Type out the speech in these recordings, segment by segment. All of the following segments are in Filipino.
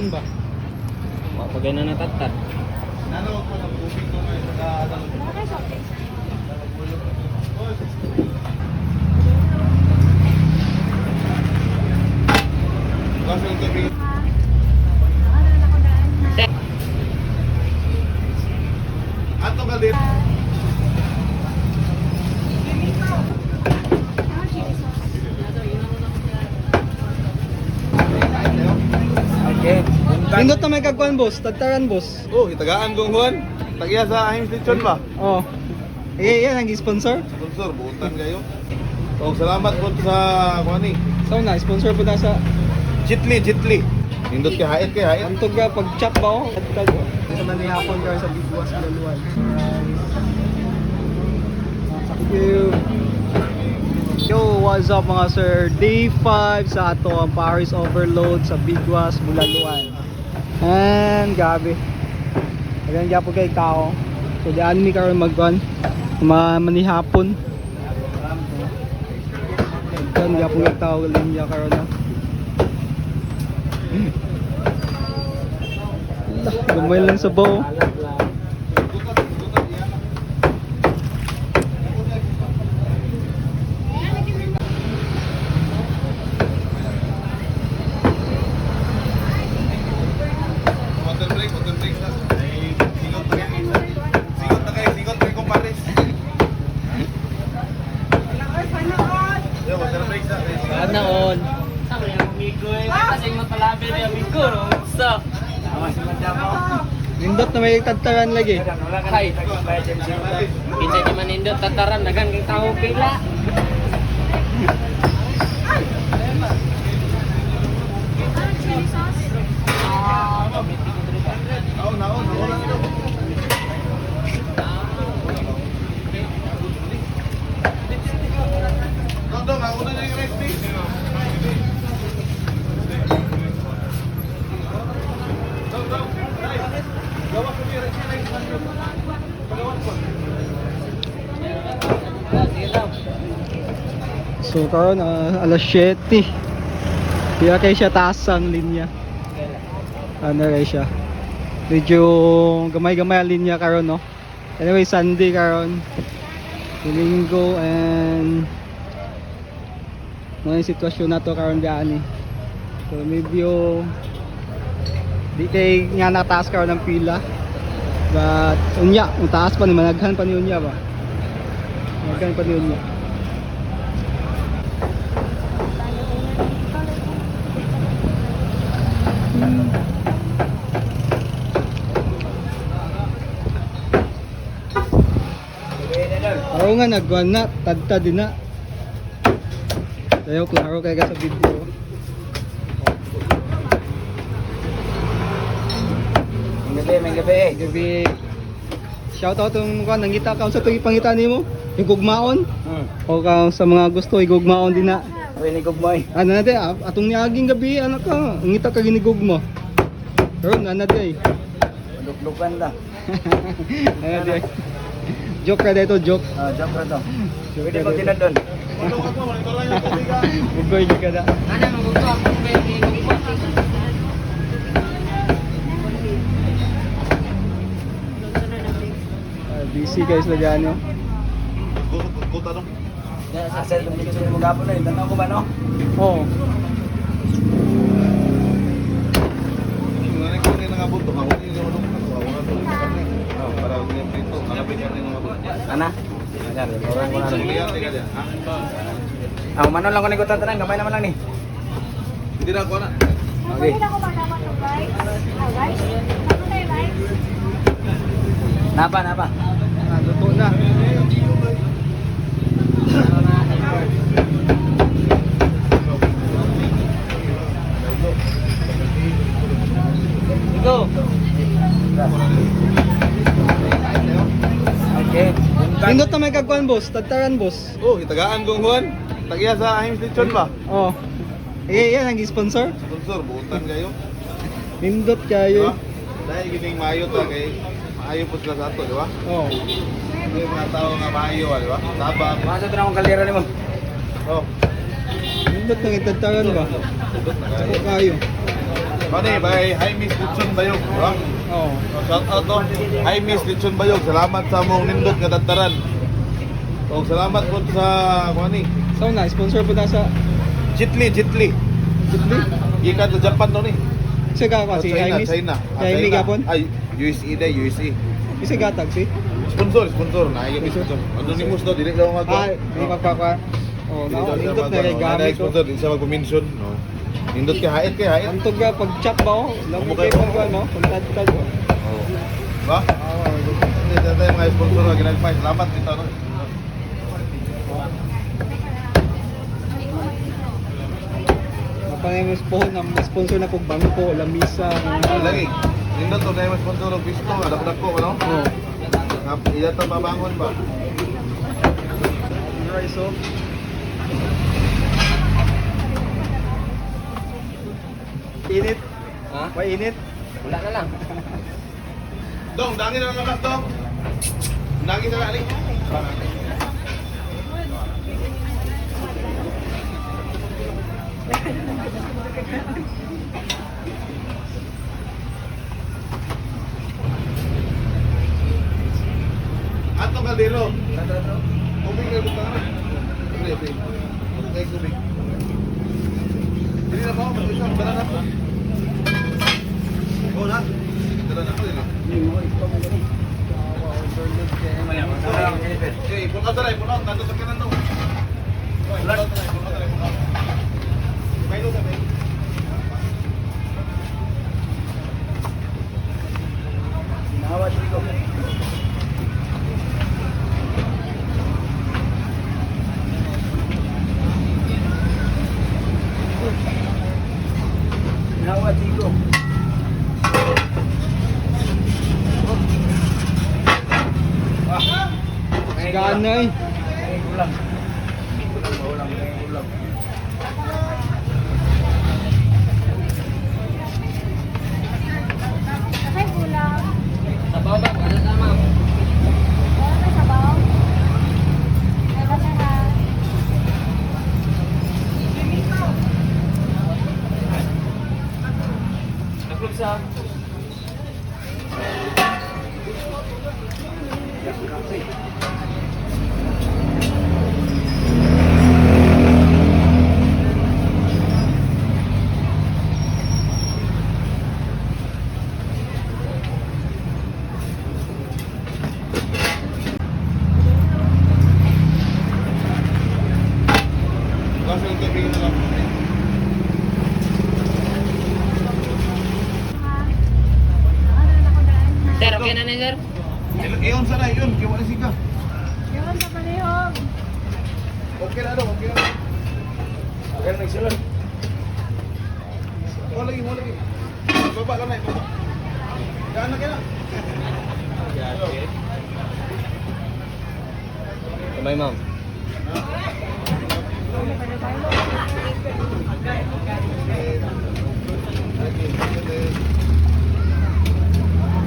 tataran ba? Pagay na natatat. Ato ka din. Okay. Pindot na may kagkuhan boss, tataran boss. Oh, itagaan kong Juan. Tagiya sa ahim station ba? Oh. Yan ang sponsor. Sponsor, buutan kayo. So, salamat po sa kuani. So na, sponsor po na sa Chitli. Hindot kay hait. Antog ka pag-chop ba oh. Sa manihapon ka sa Bigwas Bulaluan. Thank you. Yo, what's up mga sir? Day 5 sa ato ang Paris Overload sa Bigwas Bulaluan. And gabi. Agan gyapon kay kao. So di anime karon magban manihapon. Agan gyapon kay tao linya karon na. Gamay lang sa baw. Water break na. Sigot kay kong Paris. Yo, water break na. Sana on. Sabi yung amigo eh. Kasi magpalabi na yung amigo. So. Nindot na may tataran lagi. Hay. Kinsa di man indot tataran dagan kay tawo pila. Dong, ako na yung recipe. So karon alas 7. Kaya kay siya taas ang linya. Ano rin siya. Medyo gamay-gamay ang linya karon no. Anyway, Sunday karon. Linggo and mga sitwasyon na to karon gaani. So medyo di kay nga nataas karon ng pila. But unya, taas pa ni managhan pa ni unya ba. Managhan pa ni unya. Araw nga nagwan na, tagta din na. Tayo klaro kay ka sa video. May gabi. Gabi. Shout out tong kan nangita ka sa tuig pangita nimo. Igugmaon. O ka sa mga gusto igugmaon din na. Pwede gugmay. Ano na di atong niaging gabi anak ka. Ngita ka ginigugmo. Pero na di. Luk-lukan lang. Ano di. Joke ka dito, joke. Joke ra to. Pwede pag tinadon. Bugoy ka da. Ana magugto ako pwede Busy guys lagano. Kuta dong. Asal dum dito mo gapon na, tanaw ko ba no? Oh. Ngani ko ni nangabot to, ako ni mo dong. Para ni prito, ana pa ni nangabot. Ana? Ayan, orang ko na. Lihat ka dia. Ang manon lang ko ni gutan tanan, gamay naman lang ni. Hindi na ako na. Okay. Napa. Luto na. Go. Okay. Nindot na may kagkuhan boss, tataran boss. Oh, itagaan kong Juan. Tagiya sa ahim station ba? Oh. Yan ang sponsor. Sponsor, buutan kayo. Nindot kayo. Dahil gining maayo to kay maayo po sila sa ato, di ba? Oh. May mga tao nga maayo, di ba? Tabang. Masa to na akong kalera nimo. Oh. Nindot na itataran ba? Sako kayo. Kani, by Hi Miss Litson Bayog, di ba? Oh. So, shout out to Hi Miss Litson Bayog. Salamat sa mong nindot nga tataran. So, salamat po sa kani. So na, sponsor po na sa Chitli. Chitli. Gikan sa Japan to ni. Isa ka si China, Jaime. China. Jaime gapon. Ay, USA day, USA. Isa gatag si. Sponsor. Naayag yung sponsor. Anonymous daw, dili daw mag- Ah, di magpapa. Oh, Dili na daw siya nindot na kay mag- gamit ko. sponsor, di siya magpa-mention. No. Nindot kay hait. Antog ka pag chop ba oh, lagi kay pag ano, kontad ko. Oh. Ba? Oh, Hindi, tayo mga sponsor na ginagpay. Salamat dito. No? Napangayos po ng sponsor na po bangko, lamisa. Lagi. Nindot to na yung sponsor ng pisto. Adak ko, ano? Oh. Iya ta babangon ba? Rice oh. Init. Ha? Mainit. Wala na lang. Dong, dangin na lang dong. Dangin na lang. Ato kaldero. Kubig na buka na. Kubig. Okay, kubig. Dili na ba? Mag-isang, dala na po. Oo na. Dala na po. Okay, punta tayo. Punta. Nandun sa kanan daw. Punta tayo. May lugar ba? Nawat dito. Nawat dito. Gana eh. Ay, kulang. Sabaw ba? Ano sama? Wala na sabaw. Ay, masarap. Naglog sa... Kasi yung kaibigan na lang. Ano na ko daan na? Sir, okay na sir? Iyon sana, iyon. Kaya wala siya. Yawan sa palihog. Okay na daw, okay na. Okay na nagsulod. Wala lagi. Baba lang na, baba. Daan na kaya. Kamay ma'am.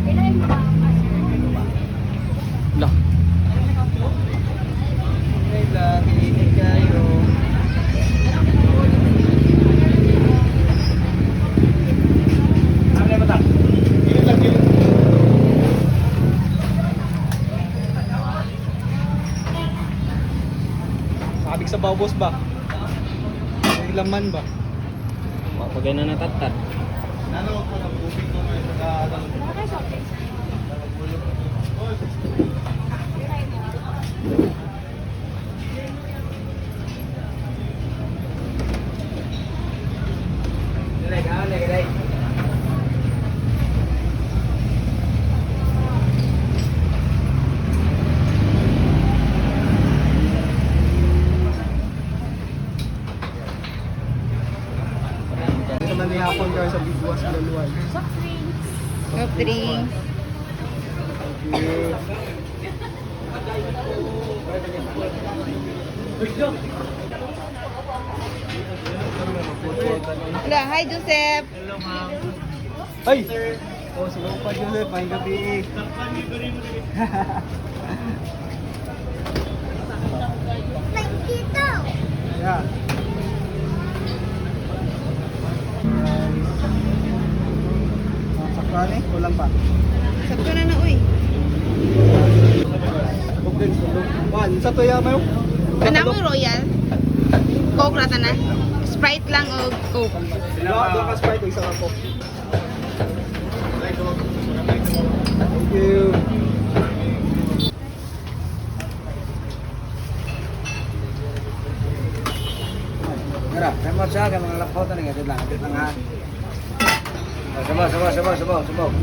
Pinain mo ba? Lah. Lagi ini kayo. Gilid lang, gilid. Sabik sa bawbos ba? May laman ba? Pagay na natatat. Nano ko ng tubig ko ngayon sa Okay, soft drinks. Naman ni hapon kayo sa Bigwas Laluan. Soft drinks. Soft drinks. Hello, hi Joseph. Ay! Oh, sila pa Joseph, may gabi. Dito. Yeah. Kani? Kulang pa. Sakto na na, uy. Juan, sa to yaman. Ano mo Royal? Coke rata na? Sprite lang o Coke? Doon ka Sprite, isa ka Coke. Thank you. Mira, remote sa akin, mga lakota na ganyan lang. Dito nga. Sabaw.